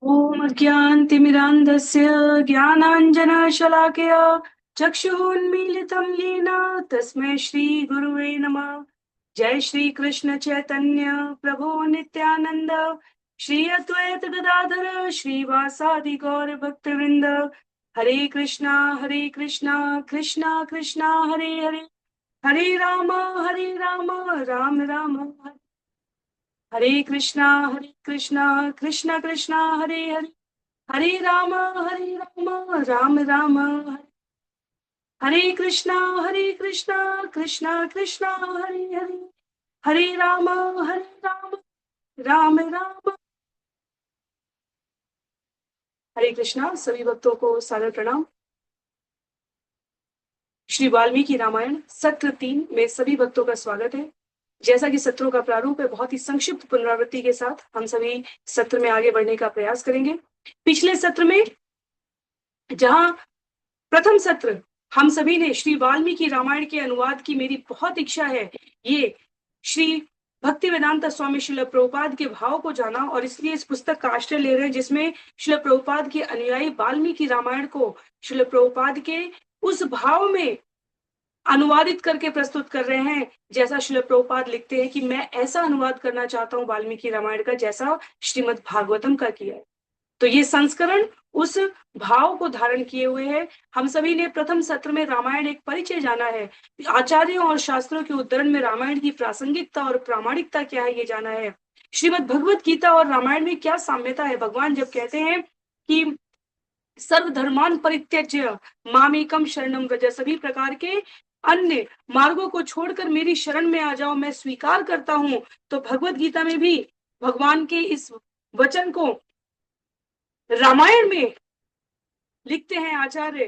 ॐ अज्ञानतिमिरान्धस्य ज्ञानाञ्जनशलाकया चक्षुरुन्मीलितं येन तस्मै श्रीगुरुवे नमः। जय श्री कृष्ण चैतन्य प्रभु नित्यानंद श्री अद्वैत गदाधर श्रीवासादि गौर भक्तवृंद। हरे कृष्णा कृष्णा कृष्णा हरे हरे, हरे राम राम राम हरे कृष्णा कृष्णा कृष्णा हरे हरे, हरे राम राम राम हरे कृष्णा कृष्णा कृष्णा हरे हरे, हरे राम राम राम। हरे कृष्णा। सभी भक्तों को सादर प्रणाम। श्री वाल्मीकि रामायण सत्र 3 में सभी भक्तों का स्वागत है। जैसा कि सत्रों का प्रारूप है, बहुत ही संक्षिप्त पुनरावृत्ति के साथ हम सभी सत्र में आगे बढ़ने का प्रयास करेंगे। पिछले सत्र में जहां प्रथम सत्र हम सभी ने श्री वाल्मीकि रामायण के अनुवाद की मेरी बहुत इच्छा है, ये श्री भक्ति वेदांत स्वामी श्रील प्रभुपाद के भाव को जाना, और इसलिए इस पुस्तक का आश्रय ले रहे हैं जिसमें श्रील प्रभुपाद के अनुयायी वाल्मीकि रामायण को श्रील प्रभुपाद के उस भाव में अनुवादित करके प्रस्तुत कर रहे हैं जैसा श्रील प्रभुपाद लिखते हैं कि मैं ऐसा अनुवाद करना चाहता हूं वाल्मीकि रामायण का जैसा श्रीमद् भागवतम का किया है। तो ये संस्करण उस भाव को धारण किए हुए है। हम सभी ने प्रथम सत्र में रामायण एक परिचय जाना है, आचार्यों और शास्त्रों के उद्धरण में रामायण की प्रासंगिकता और प्रामाणिकता क्या है ये जाना है। श्रीमद् भगवत गीता और रामायण में क्या साम्यता है। भगवान जब कहते हैं कि सर्वधर्मान परित्यज्य मामेकम शरणम व्रज, सभी प्रकार के अन्य मार्गों को छोड़कर मेरी शरण में आ जाओ, मैं स्वीकार करता हूं। तो भगवत गीता में भी भगवान के इस वचन को रामायण में लिखते हैं आचार्य।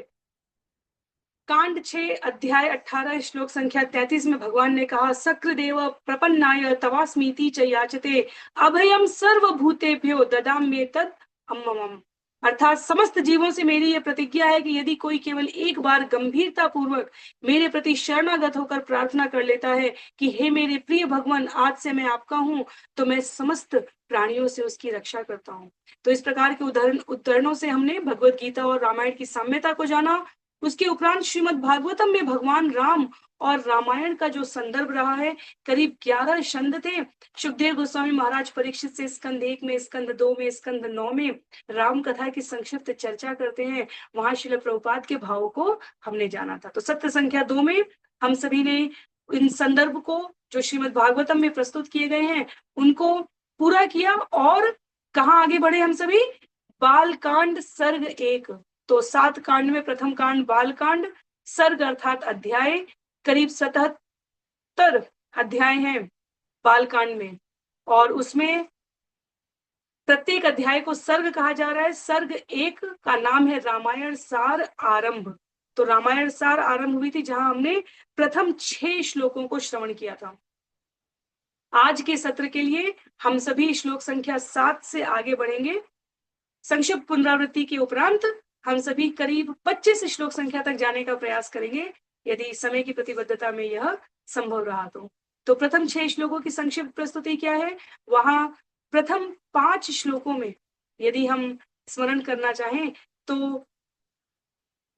कांड 6 अध्याय 18 श्लोक संख्या 33 में भगवान ने कहा, सक्र प्रपन्नाय तवास्मीति च याचते अभयम सर्वभूतेभ्यो ददाम्ये तत् अम्मम। अर्थात समस्त जीवों से मेरी यह प्रतिज्ञा है कि यदि कोई केवल एक बार गंभीरता पूर्वक मेरे प्रति शरणागत होकर प्रार्थना कर लेता है कि हे मेरे प्रिय भगवान, आज से मैं आपका हूं, तो मैं समस्त प्राणियों से उसकी रक्षा करता हूं। तो इस प्रकार के उदाहरणों से हमने भगवत गीता और रामायण की साम्यता को जाना। उसके उपरांत श्रीमद् भागवतम में भगवान राम और रामायण का जो संदर्भ रहा है, करीब 11 छंद थे। सुखदेव गोस्वामी महाराज परीक्षित से स्कंद 1 में, स्कंद 2 में, स्कंद 9 में राम कथा की संक्षिप्त चर्चा करते हैं। वहां श्रील प्रभुपाद के भाव को हमने जाना था। तो सत्र संख्या 2 में हम सभी ने इन संदर्भ को जो श्रीमद् भागवतम में प्रस्तुत किए गए हैं उनको पूरा किया। और कहाँ आगे बढ़े हम सभी? बालकांड सर्ग 1। तो 7 कांड में प्रथम कांड बालकांड, सर्ग अर्थात अध्याय, करीब 77 अध्याय हैं बालकांड में, और उसमें प्रत्येक अध्याय को सर्ग कहा जा रहा है। सर्ग 1 का नाम है रामायण सार आरंभ। तो रामायण सार आरंभ हुई थी जहां हमने प्रथम 6 श्लोकों को श्रवण किया था। आज के सत्र के लिए हम सभी श्लोक संख्या 7 से आगे बढ़ेंगे। संक्षिप्त पुनरावृत्ति के उपरांत हम सभी करीब 25 श्लोक संख्या तक जाने का प्रयास करेंगे, यदि समय की प्रतिबद्धता में यह संभव रहा तो प्रथम 6 श्लोकों की संक्षिप्त प्रस्तुति क्या है, वहां प्रथम 5 श्लोकों में यदि हम स्मरण करना चाहें तो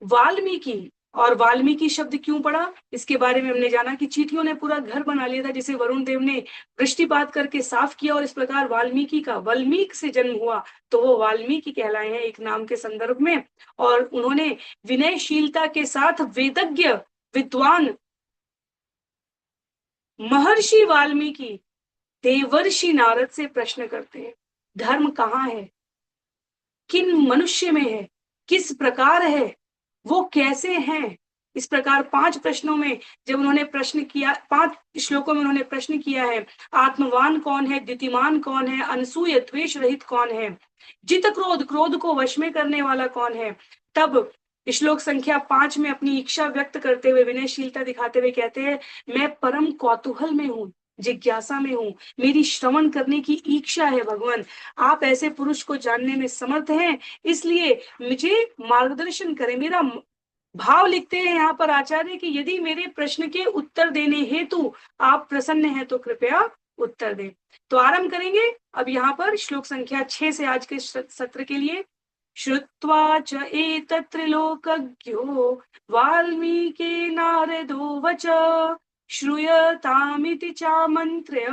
वाल्मीकि, और वाल्मीकि शब्द क्यों पड़ा इसके बारे में हमने जाना कि चींटियों ने पूरा घर बना लिया था जिसे वरुण देव ने वृष्टिपात करके साफ किया, और इस प्रकार वाल्मीकि का वल्मीक से जन्म हुआ, तो वो वाल्मीकि कहलाए हैं एक नाम के संदर्भ में। और उन्होंने विनयशीलता के साथ वेदज्ञ विद्वान महर्षि वाल्मीकि देवर्षि नारद से प्रश्न करते हैं, धर्म कहाँ है, किन मनुष्य में है, किस प्रकार है, वो कैसे हैं। इस प्रकार 5 प्रश्नों में जब उन्होंने प्रश्न किया, 5 श्लोकों में उन्होंने प्रश्न किया है, आत्मवान कौन है, द्युतिमान कौन है, अनसूय द्वेष रहित कौन है, जित क्रोध, क्रोध को वश में करने वाला कौन है। तब श्लोक संख्या 5 में अपनी इच्छा व्यक्त करते हुए, विनयशीलता दिखाते हुए कहते हैं, मैं परम कौतूहल में हूं, जिज्ञासा में हूं, मेरी श्रवण करने की इच्छा है भगवान। आप ऐसे पुरुष को जानने में समर्थ हैं, इसलिए मुझे मार्गदर्शन करें। मेरा भाव लिखते हैं यहाँ पर आचार्य कि यदि मेरे प्रश्न के उत्तर देने हेतु आप प्रसन्न हैं तो कृपया उत्तर दें। तो आरंभ करेंगे अब यहाँ पर श्लोक संख्या 6 से आज के सत्र के लिए। श्रुत्वा च एतत् त्रिलोकज्ञो वाल्मीकि नारदो वच श्रूयतामिति चामन्त्र्य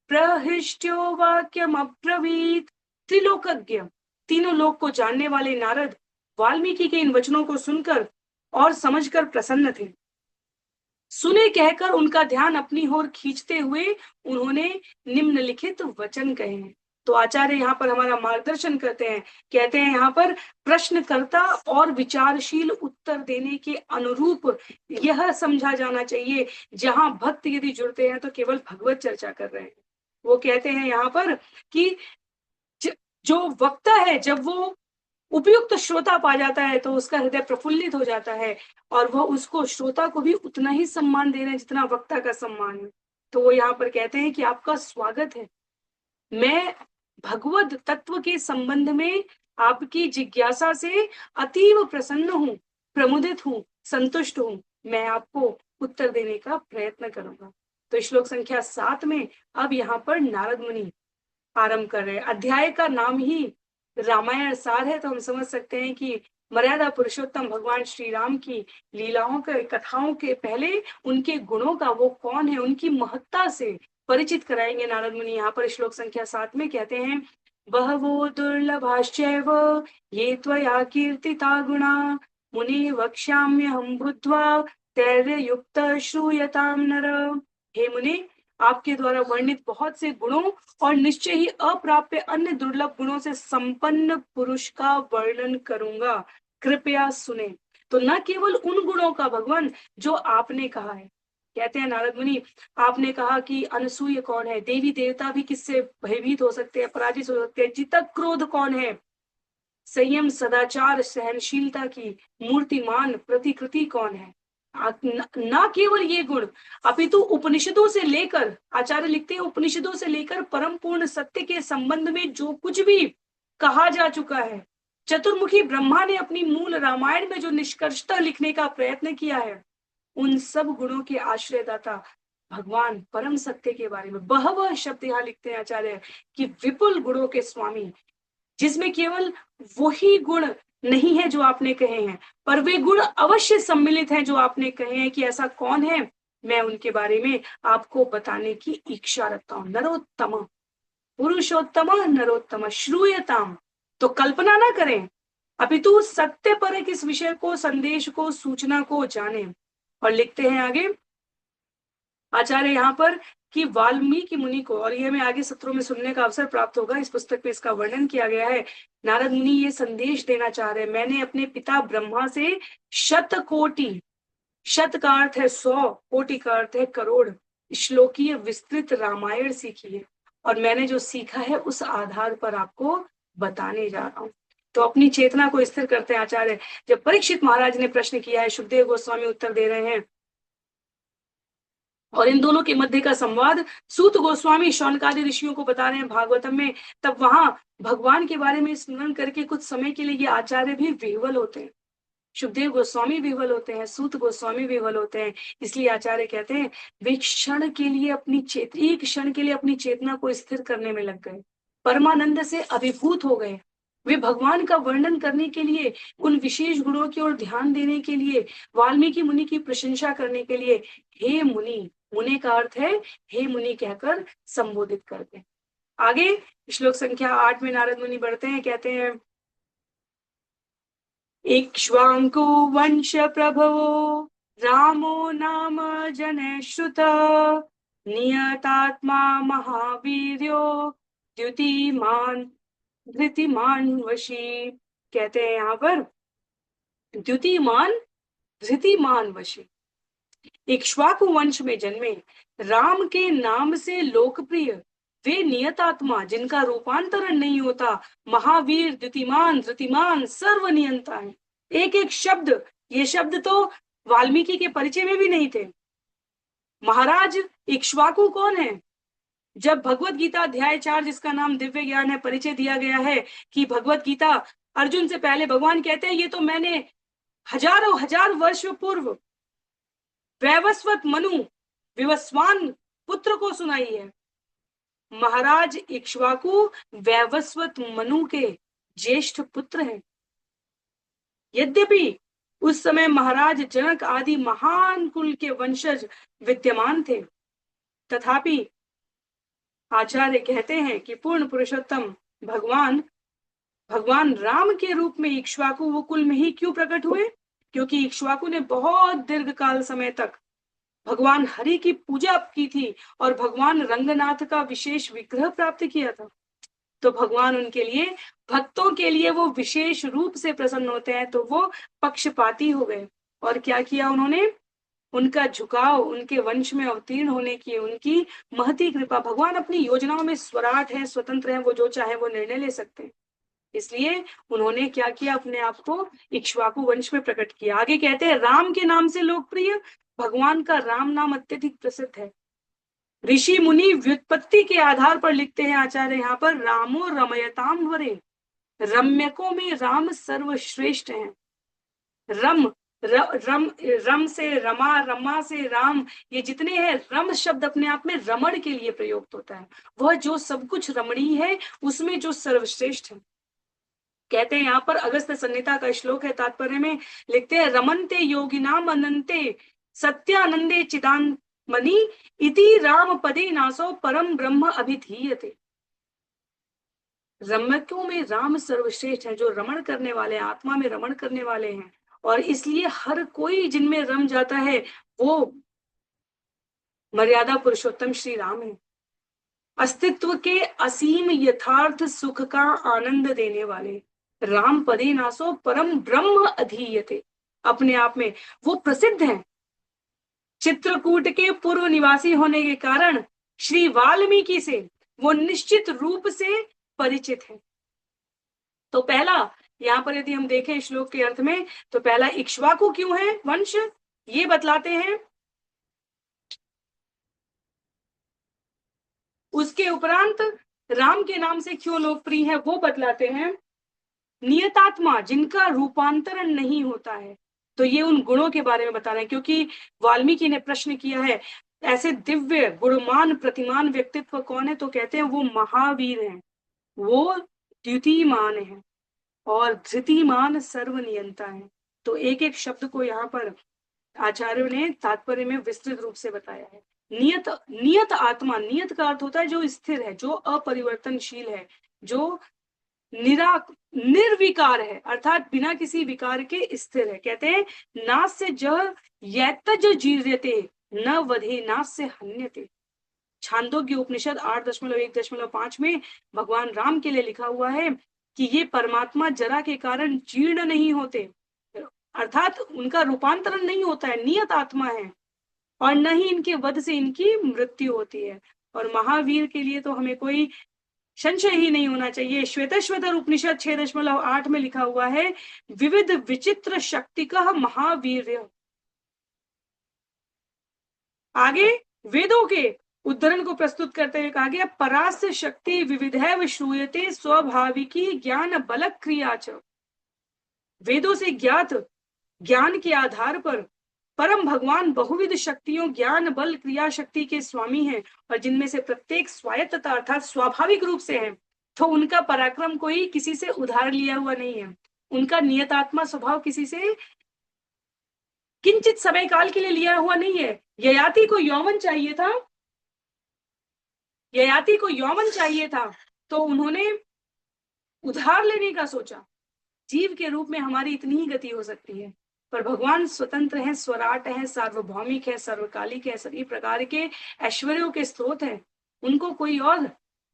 प्रहृष्ट्यो वाक्यमब्रवीत्। त्रिलोकज्ञ, तीनों लोक को जानने वाले नारद वाल्मीकि के इन वचनों को सुनकर और समझकर प्रसन्न थे। सुने कहकर उनका ध्यान अपनी ओर खींचते हुए उन्होंने निम्नलिखित वचन कहे हैं। तो आचार्य यहाँ पर हमारा मार्गदर्शन करते हैं, कहते हैं यहाँ पर प्रश्नकर्ता और विचारशील उत्तर देने के अनुरूप यह समझा जाना चाहिए। जहां भक्त यदि जुड़ते हैं तो केवल भगवत चर्चा कर रहे हैं। वो कहते हैं यहाँ पर कि जो वक्ता है जब वो उपयुक्त श्रोता पा जाता है तो उसका हृदय प्रफुल्लित हो जाता है और वह उसको श्रोता को भी उतना ही सम्मान दे रहे हैं जितना वक्ता का सम्मान है। तो वो यहाँ पर कहते हैं कि आपका स्वागत है, मैं भगवत तत्व के संबंध में आपकी जिज्ञासा से अतीव प्रसन्न हूँ, प्रमुदित हूँ, संतुष्ट हूँ। मैं आपको उत्तर देने का प्रयत्न करूंगा। तो श्लोक संख्या 7 में अब यहाँ पर नारद मुनि आरंभ कर रहे हैं। अध्याय का नाम ही रामायण सार है, तो हम समझ सकते हैं कि मर्यादा पुरुषोत्तम भगवान श्री राम की लीलाओं के कथाओं के पहले उनके गुणों का वो कौन है, उनकी महत्ता से परिचित कराएंगे नारद मुनि। यहाँ पर श्लोक संख्या 7 में कहते हैं, बहवो दुर्लभाश्चैव ये त्वया कीर्तिता गुणा मुनि वक्ष्याम्यहं बुद्ध्वा तैर्ययुक्त श्रूयताम नर। हे मुनि, आपके द्वारा वर्णित बहुत से गुणों और निश्चय ही अप्राप्य अन्य दुर्लभ गुणों से संपन्न पुरुष का वर्णन करूंगा, कृपया सुने। तो न केवल उन गुणों का भगवान जो आपने कहा है, कहते हैं नारद मुनि, आपने कहा कि अनसूय कौन है, देवी देवता भी किससे भयभीत हो सकते हैं, पराजित हो सकते हैं, जितक क्रोध कौन है, संयम सदाचार सहनशीलता की मूर्तिमान प्रतिकृति कौन है। न केवल ये गुण अपितु उपनिषदों से लेकर, आचार्य लिखते हैं, उपनिषदों से लेकर परम पूर्ण सत्य के संबंध में जो कुछ भी कहा जा चुका है, चतुर्मुखी ब्रह्मा ने अपनी मूल रामायण में जो निष्कर्षता लिखने का प्रयत्न किया है, उन सब गुणों के आश्रयदाता भगवान परम सत्य के बारे में बहवह शब्द यहाँ लिखते हैं आचार्य कि विपुल गुणों के स्वामी, जिसमें केवल वही गुण नहीं है जो आपने कहे हैं, पर वे गुण अवश्य सम्मिलित हैं जो आपने कहे हैं कि ऐसा कौन है, मैं उनके बारे में आपको बताने की इच्छा रखता हूं। नरोत्तम, पुरुषोत्तम नरोत्तम श्रूयताम, तो कल्पना ना करें, अपितु सत्य पर इस विषय को, संदेश को, सूचना को जाने। और लिखते हैं आगे आचार्य यहाँ पर कि वाल्मीकि मुनि को, और ये हमें आगे सत्रों में सुनने का अवसर प्राप्त होगा, इस पुस्तक में इसका वर्णन किया गया है। नारद मुनि ये संदेश देना चाह रहे हैं, मैंने अपने पिता ब्रह्मा से 100 कोटि, शत का अर्थ है 100, कोटि का अर्थ है करोड़, श्लोकीय विस्तृत रामायण सीखी है, और मैंने जो सीखा है उस आधार पर आपको बताने जा रहा हूँ। तो अपनी चेतना को स्थिर करते हैं आचार्य। जब परीक्षित महाराज ने प्रश्न किया है, सुखदेव गोस्वामी उत्तर दे रहे हैं, और इन दोनों के मध्य का संवाद सूत गोस्वामी शौनकादि ऋषियों को बता रहे हैं भागवतम में, तब वहां भगवान के बारे में स्मरण करके कुछ समय के लिए ये आचार्य भी विह्वल होते हैं, सुखदेव गोस्वामी विह्वल होते हैं, सूत गोस्वामी विह्वल होते हैं। इसलिए आचार्य कहते हैं वे क्षण के लिए अपनी एक क्षण के लिए अपनी चेतना को स्थिर करने में लग गए, परमानंद से अभिभूत हो गए। वे भगवान का वर्णन करने के लिए, उन विशेष गुणों की ओर ध्यान देने के लिए, वाल्मीकि मुनि की प्रशंसा करने के लिए हे मुनि, मुनि का अर्थ है हे मुनि कहकर संबोधित करते हैं। आगे श्लोक संख्या 8 में नारद मुनि बढ़ते हैं, कहते हैं इक्ष्वाकु वंश प्रभवो रामो नाम जने श्रुत नियतात्मा महावीर्यो द्युतिमान धृतिमान वशी। कहते हैं यहाँ पर द्युतिमान धृतिमान वशी, इक्ष्वाकु वंश में जन्मे, राम के नाम से लोकप्रिय, वे नियतात्मा जिनका रूपांतरण नहीं होता, महावीर द्युतिमान धृतिमान सर्वनियंता है। एक एक शब्द, ये शब्द तो वाल्मीकि के परिचय में भी नहीं थे। महाराज इक्ष्वाकु कौन है? जब भगवत गीता अध्याय 4, जिसका नाम दिव्य ज्ञान है, परिचय दिया गया है कि भगवत गीता अर्जुन से पहले भगवान कहते हैं ये तो मैंने हजारों हजार वर्ष पूर्व वैवस्वत मनु विवस्वान पुत्र को सुनाई है। महाराज इक्ष्वाकु वैवस्वत मनु के ज्येष्ठ पुत्र हैं। यद्यपि उस समय महाराज जनक आदि महान कुल के वंशज विद्यमान थे, तथापि आचार्य कहते हैं कि पूर्ण पुरुषोत्तम भगवान भगवान राम के रूप में इक्ष्वाकु वो कुल में ही क्यों प्रकट हुए? क्योंकि इक्ष्वाकु ने बहुत दीर्घ काल समय तक भगवान हरि की पूजा की थी और भगवान रंगनाथ का विशेष विग्रह प्राप्त किया था। तो भगवान उनके लिए, भक्तों के लिए वो विशेष रूप से प्रसन्न होते हैं, तो वो पक्षपाती हो गए। और क्या किया उन्होंने? उनका झुकाव उनके वंश में अवतीर्ण होने की उनकी महती कृपा। भगवान अपनी योजनाओं में स्वराट है, स्वतंत्र है, वो जो चाहे वो निर्णय ले सकते हैं। इसलिए उन्होंने क्या किया? अपने आप को इक्ष्वाकु वंश में प्रकट किया। आगे कहते हैं, राम के नाम से लोकप्रिय भगवान का राम नाम अत्यधिक प्रसिद्ध है। ऋषि मुनि व्युत्पत्ति के आधार पर लिखते हैं आचार्य यहाँ पर, रामो रमयताम वरे, रम्यकों में राम सर्वश्रेष्ठ है। रम रम से रमा, रमा से राम, ये जितने हैं, रम शब्द अपने आप में रमण के लिए प्रयुक्त होता है। वह जो सब कुछ रमणीय है उसमें जो सर्वश्रेष्ठ है। कहते हैं यहाँ पर, अगस्त्य संहिता का श्लोक है, तात्पर्य में लिखते हैं, रमन्ते योगिनाम अनंते सत्यानंदे चिदान मणि इति राम पदे नासो परम ब्रह्म अभिधीयते। रम्यकों में राम सर्वश्रेष्ठ है, जो रमण करने वाले, आत्मा में रमण करने वाले हैं, और इसलिए हर कोई जिनमें रम जाता है वो मर्यादा पुरुषोत्तम श्री राम है। अस्तित्व के असीम यथार्थ सुख का आनंद देने वाले राम पदे नासो परम ब्रह्म अधीयते, अपने आप में वो प्रसिद्ध हैं। चित्रकूट के पूर्व निवासी होने के कारण श्री वाल्मीकि से वो निश्चित रूप से परिचित है। तो पहला यहाँ पर यदि हम देखें श्लोक के अर्थ में, तो पहला इक्ष्वाकु क्यों है वंश, ये बतलाते हैं। उसके उपरांत राम के नाम से क्यों लोकप्रिय है वो बतलाते हैं। नियतात्मा, जिनका रूपांतरण नहीं होता है, तो ये उन गुणों के बारे में बता रहे हैं। क्योंकि वाल्मीकि ने प्रश्न किया है, ऐसे दिव्य गुणमान प्रतिमान व्यक्तित्व कौन है? तो कहते हैं वो महावीर हैं, वो द्युतिमान है और धृतिमान सर्वनियंता है। तो एक एक शब्द को यहाँ पर आचार्यों ने तात्पर्य में विस्तृत रूप से बताया है। नियत, नियत आत्मा, नियत का अर्थ होता है जो स्थिर है, जो अपरिवर्तनशील है, जो निर्विकार है, अर्थात बिना किसी विकार के स्थिर है। कहते हैं, नास्य जह यतज जीर्यते न वधे नास्य हन्यते। छांदोग्य उपनिषद 8.1.5 में भगवान राम के लिए लिखा हुआ है कि ये परमात्मा जरा के कारण जीर्ण नहीं होते, अर्थात उनका रूपांतरण नहीं होता है, नियत आत्मा है, और न ही इनके वध से इनकी मृत्यु होती है। और महावीर के लिए तो हमें कोई संशय ही नहीं होना चाहिए। श्वेतेश्वर उपनिषद 6.8 में लिखा हुआ है, विविध विचित्र शक्ति का महावीर। आगे वेदों के उद्धरण को प्रस्तुत करते हुए कहा गया, परास्य शक्ति विविधैव श्रूयते स्वाभाविकी ज्ञान बल क्रिया च। वेदों से ज्ञात ज्ञान के आधार पर परम भगवान बहुविध शक्तियों, ज्ञान बल क्रिया शक्ति के स्वामी हैं, और जिनमें से प्रत्येक स्वायत्तता अर्थात स्वाभाविक रूप से है। तो उनका पराक्रम कोई किसी से उधार लिया हुआ नहीं है, उनका नियतात्मा स्वभाव किसी से किंचित समय काल के लिए लिया हुआ नहीं है। ययाति को यौवन चाहिए था, ययाति को यौवन चाहिए था, तो उन्होंने उधार लेने का सोचा। जीव के रूप में हमारी इतनी ही गति हो सकती है, पर भगवान स्वतंत्र हैं, स्वराट हैं, सार्वभौमिक है, सर्वकालिक है, सभी प्रकार के ऐश्वर्यों के स्रोत हैं। उनको कोई और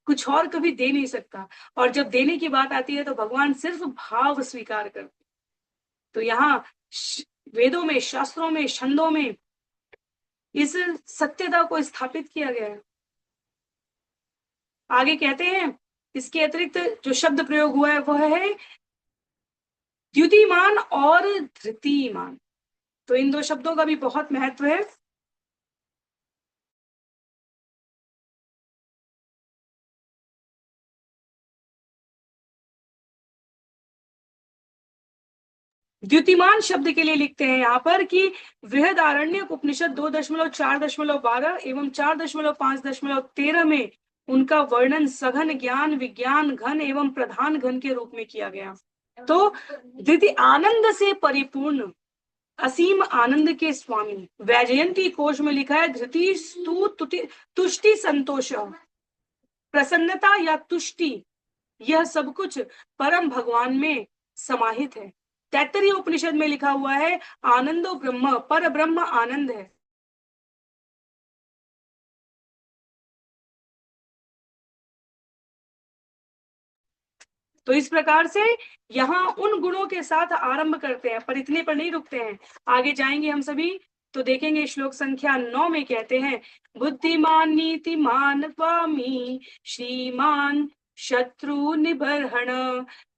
कुछ और कभी दे नहीं सकता। और जब देने की बात आती है तो भगवान सिर्फ भाव स्वीकार करते। तो यहाँ वेदों में, शास्त्रों में, छंदों में इस सत्यता को स्थापित किया गया है। आगे कहते हैं, इसके अतिरिक्त जो शब्द प्रयोग हुआ है वह है द्युतिमान और धृतिमान। तो इन दो शब्दों का भी बहुत महत्व है। द्युतिमान शब्द के लिए लिखते हैं यहाँ पर कि बृहदारण्यक उपनिषद 2.4.12 एवं 4.5.13 में उनका वर्णन सघन ज्ञान विज्ञान घन एवं प्रधान घन के रूप में किया गया। तो द्वितीय आनंद से परिपूर्ण असीम आनंद के स्वामी वैजयंती कोश में लिखा है, धृति स्तु तुष्टि संतोष प्रसन्नता या तुष्टि, यह सब कुछ परम भगवान में समाहित है। तैत्तरीय उपनिषद में लिखा हुआ है, आनंदो ब्रह्म, पर ब्रह्म आनंद है। तो इस प्रकार से यहाँ उन गुणों के साथ आरंभ करते हैं, पर इतने पर नहीं रुकते हैं, आगे जाएंगे हम सभी तो देखेंगे। श्लोक संख्या 9 में कहते हैं, बुद्धिमान नीतिमान स्वामी श्रीमान शत्रु निबर्हण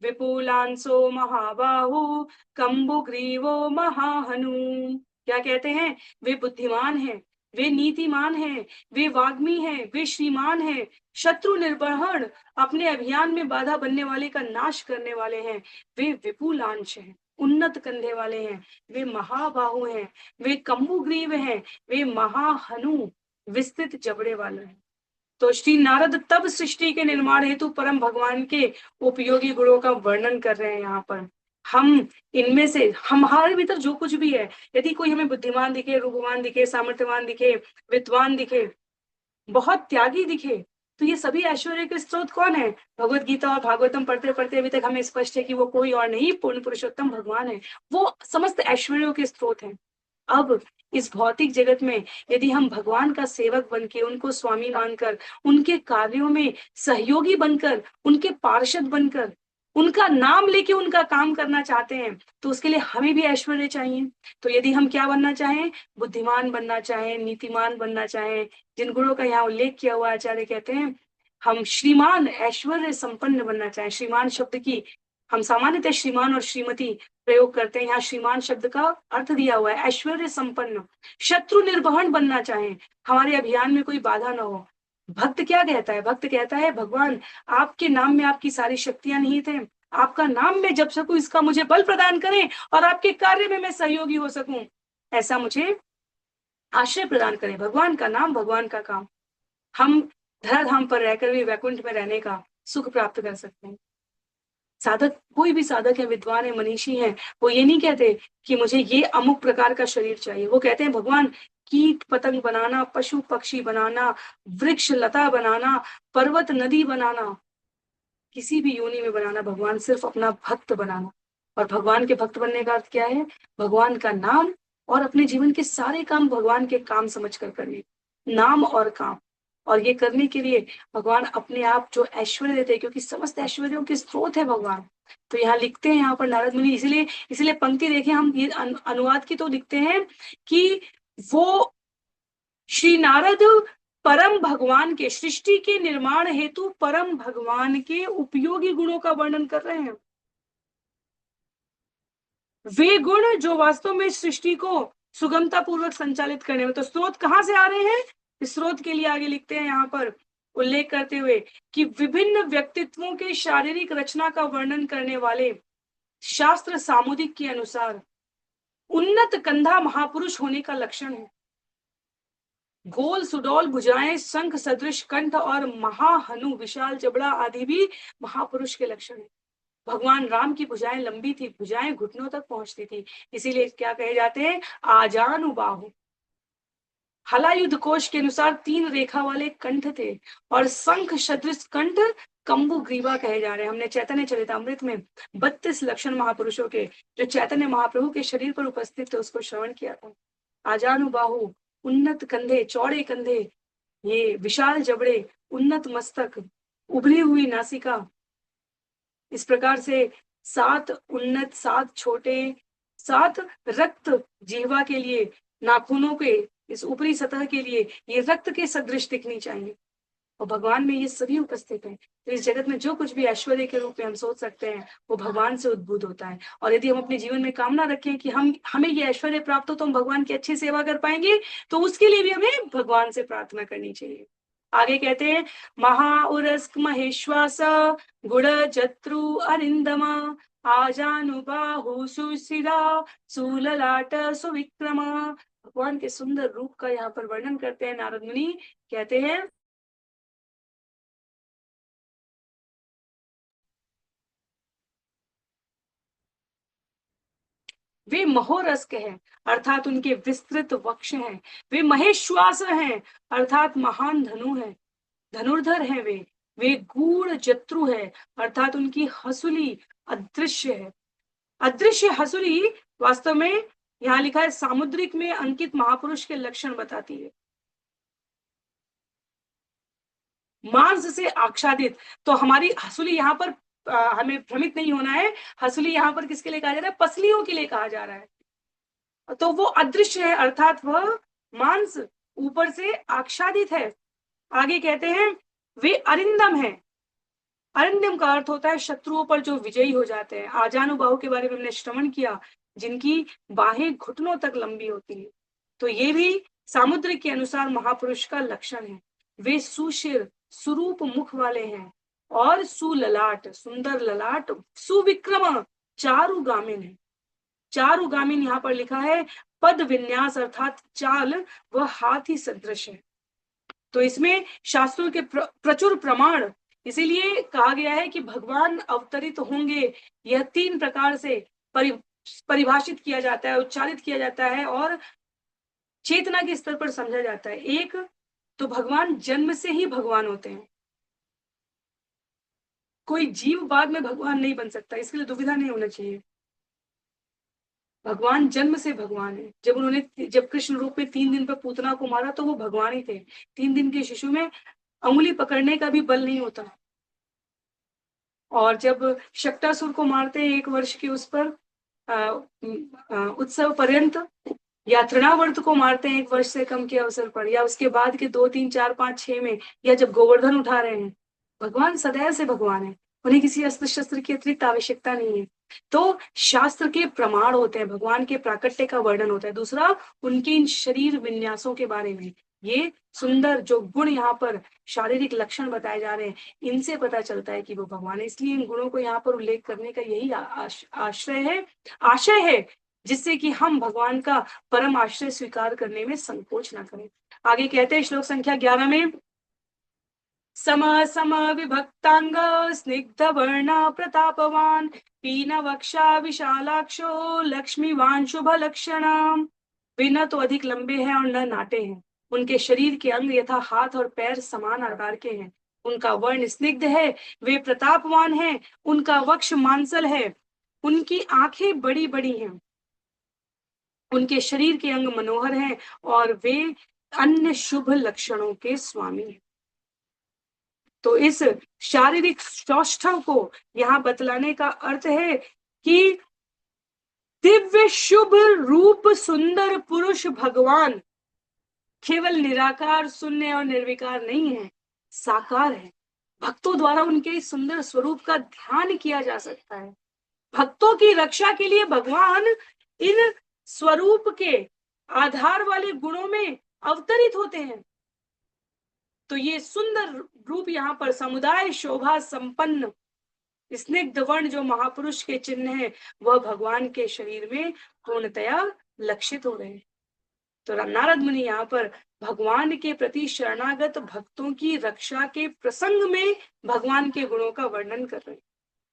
विपुलांसो महाबाहु कंबुग्रीवो महाहनु। क्या कहते हैं? वे बुद्धिमान हैं, वे नीतिमान हैं, वे वाग्मी हैं, वे श्रीमान हैं, शत्रु निर्बहण अपने अभियान में बाधा बनने वाले का नाश करने वाले हैं, वे विपुलांश हैं, उन्नत कंधे वाले हैं, वे महाबाहु हैं, वे कंबुग्रीव हैं, वे महाहनु विस्तृत जबड़े वाले हैं। तो श्री नारद तब सृष्टि के निर्माण हेतु परम भगवान के उपयोगी गुणों का वर्णन कर रहे हैं। यहाँ पर हम इनमें से हमारे भीतर जो कुछ भी है, यदि कोई हमें बुद्धिमान दिखे, रूपवान दिखे, सामर्थ्यवान दिखे, विद्वान दिखे, बहुत त्यागी दिखे, तो ये सभी ऐश्वर्य के स्रोत कौन है? भगवत गीता और भागवतम पढ़ते पढ़ते अभी तक हमें स्पष्ट है कि वो कोई और नहीं, पूर्ण पुरुषोत्तम भगवान है, वो समस्त ऐश्वर्यों के स्रोत हैं। अब इस भौतिक जगत में यदि हम भगवान का सेवक बनके, उनको स्वामी मानकर, उनके कार्यों में सहयोगी बनकर, उनके पार्षद बनकर, उनका नाम लेके उनका काम करना चाहते हैं, तो उसके लिए हमें भी ऐश्वर्य चाहिए। तो यदि हम क्या बनना चाहें? बुद्धिमान बनना चाहें, नीतिमान बनना चाहें, जिन गुणों का यहाँ उल्लेख किया हुआ आचार्य कहते हैं, हम श्रीमान ऐश्वर्य संपन्न बनना चाहें। श्रीमान शब्द की हम सामान्यतः श्रीमान और श्रीमती प्रयोग करते हैं, यहाँ श्रीमान शब्द का अर्थ दिया हुआ है ऐश्वर्य संपन्न। शत्रु निर्वहन बनना चाहें, हमारे अभियान में कोई बाधा ना हो। भक्त क्या कहता है? भक्त कहता है, भगवान आपके नाम में आपकी सारी शक्तियां निहित हैं, आपका नाम में जप सकूं, इसका मुझे बल प्रदान करें और आपके कार्य में मैं सहयोगी हो सकूं, ऐसा मुझे आश्रय प्रदान करें। भगवान का नाम, भगवान का काम, हम धराधाम पर रहकर भी वैकुंठ में रहने का सुख प्राप्त कर सकते हैं। साधक, कोई भी साधक है, विद्वान है, मनीषी है, वो ये नहीं कहते कि मुझे ये अमुक प्रकार का शरीर चाहिए। वो कहते हैं भगवान कीट पतंग बनाना, पशु पक्षी बनाना, वृक्ष लता बनाना, पर्वत नदी बनाना, किसी भी योनि में बनाना, भगवान सिर्फ अपना भक्त बनाना। और भगवान के भक्त बनने का अर्थ क्या है? भगवान का नाम और अपने जीवन के सारे काम भगवान के काम समझकर करने, नाम और काम। और ये करने के लिए भगवान अपने आप जो ऐश्वर्य देते हैं, क्योंकि समस्त ऐश्वर्यों के स्रोत है भगवान। तो यहाँ लिखते हैं, यहाँ पर नारद मुनि, इसलिए इसलिए पंक्ति देखें, हम ये अनुवाद की तो लिखते हैं कि वो श्री नारद परम भगवान के, सृष्टि के निर्माण हेतु परम भगवान के उपयोगी गुणों का वर्णन कर रहे हैं। वे गुण जो वास्तव में सृष्टि को सुगमता पूर्वक संचालित करने में, तो स्रोत कहां से आ रहे हैं? इस स्रोत के लिए आगे लिखते हैं यहाँ पर उल्लेख करते हुए कि विभिन्न व्यक्तित्वों के शारीरिक रचना का वर्णन करने वाले शास्त्र सामुदिक के अनुसार उन्नत कंधा महापुरुष होने का लक्षण है। गोल सुडौल भुजाएं, शंख सदृश कंठ और महाहनु विशाल जबड़ा आदि भी महापुरुष के लक्षण है। भगवान राम की भुजाएं लंबी थी, भुजाएं घुटनों तक पहुंचती थी, इसीलिए क्या कहे जाते हैं? आजानुबाहु। हलायुध कोश के अनुसार 3 रेखा वाले कंठ थे और शंख सदृश कंठ कंबु ग्रीवा कहे जा रहे हैं। हमने चैतन्य चरितामृत में 32 लक्षण महापुरुषों के जो चैतन्य महाप्रभु के शरीर पर उपस्थित थे उसको श्रवण किया था। आजानुबाहु, उन्नत कंधे, चौड़े कंधे, ये विशाल जबड़े, उन्नत मस्तक, उभरी हुई नासिका, इस प्रकार से 7 उन्नत, 7 छोटे, 7 रक्त जीवा के लिए, नाखूनों के इस ऊपरी सतह के लिए ये रक्त के सदृश दिखनी चाहिए। और भगवान में ये सभी उपस्थित हैं। तो इस जगत में जो कुछ भी ऐश्वर्य के रूप में हम सोच सकते हैं वो भगवान से उद्भूत होता है। और यदि हम अपने जीवन में कामना रखें कि हमें ये ऐश्वर्य प्राप्त हो तो हम भगवान की अच्छी सेवा कर पाएंगे, तो उसके लिए भी हमें भगवान से प्रार्थना करनी चाहिए। आगे कहते हैं, महाउरस्क महेश्वास गुण जत्रु अरिंदमा आजानुबाहु सुशिरा सुललाट सुविक्रमा। भगवान के सुंदर रूप का यहाँ पर वर्णन करते हैं नारद मुनि। कहते हैं वे महोरस्क हैं अर्थात उनके विस्तृत वक्ष हैं। वे महेश्वास हैं अर्थात महान धनु है, धनुर्धर हैं। वे गूढ़ जत्रु है अर्थात उनकी हंसुली अदृश्य है। अदृश्य हंसुली वास्तव में यहाँ लिखा है सामुद्रिक में अंकित महापुरुष के लक्षण बताती है। मांस से आच्छादित, तो हमारी हंसुली यहाँ पर हमें भ्रमित नहीं होना है। हंसुली यहाँ पर किसके लिए कहा जा रहा है? पसलियों के लिए कहा जा रहा है। तो वो अदृश्य है अर्थात वह मांस ऊपर से आच्छादित है। आगे कहते हैं वे अरिंदम है। अरिंदम का अर्थ होता है शत्रुओं पर जो विजयी हो जाते हैं। आजानुबाहु के बारे में हमने श्रवण किया, जिनकी बाहें घुटनों तक लंबी होती है। तो ये भी सामुद्रिक के अनुसार महापुरुष का लक्षण है। वे सुशिर सुरूप मुख वाले हैं और सुललाट सुंदर ललाट, सुविक्रम चारुगामिन है। चारुगामिन यहाँ पर लिखा है पद विन्यास अर्थात चाल वह हाथी सदृश है। तो इसमें शास्त्रों के प्रचुर प्रमाण, इसीलिए कहा गया है कि भगवान अवतरित होंगे। यह 3 प्रकार से परिभाषित किया जाता है, उच्चारित किया जाता है और चेतना के स्तर पर समझा जाता है। एक तो भगवान जन्म से ही भगवान होते हैं, कोई जीव बाद में भगवान नहीं बन सकता, इसके लिए दुविधा नहीं होना चाहिए। भगवान जन्म से भगवान है। जब कृष्ण रूप में 3 दिन पर पूतना को मारा तो वो भगवान ही थे। 3 दिन के शिशु में अंगुली पकड़ने का भी बल नहीं होता। और जब शक्टासुर को मारते हैं 1 वर्ष के उस पर उत्सव पर्यंत, या तृणावर्त को मारते हैं 1 वर्ष से कम के अवसर पर, या उसके बाद के 2, 3, 4, 5, 6 में, या जब गोवर्धन उठा रहे हैं, भगवान सदैव से भगवान है। उन्हें किसी अस्त्र शस्त्र की अतिरिक्त आवश्यकता नहीं है। तो शास्त्र के प्रमाण होते हैं, भगवान के प्राकट्य का वर्णन होता है। दूसरा, उनके इन शरीर विन्यासों के बारे में, ये सुंदर जो गुण यहाँ पर शारीरिक लक्षण बताए जा रहे हैं, इनसे पता चलता है कि वो भगवान है। इसलिए इन गुणों को यहाँ पर उल्लेख करने का यही आशय है, जिससे कि हम भगवान का परम आश्रय स्वीकार करने में संकोच ना करें। आगे कहते हैं श्लोक संख्या 11 में, सम सम विभक्तांग स्निग्ध वर्णा प्रतापवान पीन वक्षा विशालाक्षो लक्ष्मीवान शुभ लक्षणम। वे न तो अधिक लंबे हैं और न नाटे हैं। उनके शरीर के अंग यथा हाथ और पैर समान आकार के हैं। उनका वर्ण स्निग्ध है, वे प्रतापवान हैं, उनका वक्ष मांसल है, उनकी आंखें बड़ी बड़ी हैं, उनके शरीर के अंग मनोहर हैं और वे अन्य शुभ लक्षणों के स्वामी हैं। तो इस शारीरिक सौष्ठव को यहाँ बतलाने का अर्थ है कि दिव्य शुभ रूप सुंदर पुरुष भगवान केवल निराकार शून्य और निर्विकार नहीं है, साकार है। भक्तों द्वारा उनके सुंदर स्वरूप का ध्यान किया जा सकता है। भक्तों की रक्षा के लिए भगवान इन स्वरूप के आधार वाले गुणों में अवतरित होते हैं। तो ये सुंदर रूप यहाँ पर समुदाय शोभा संपन्न स्निग्ध वर्ण जो महापुरुष के चिन्ह है, वह भगवान के शरीर में पूर्णतया लक्षित हो रहे हैं। तो नारद मुनि यहाँ पर भगवान के प्रति शरणागत भक्तों की रक्षा के प्रसंग में भगवान के गुणों का वर्णन कर रहे हैं।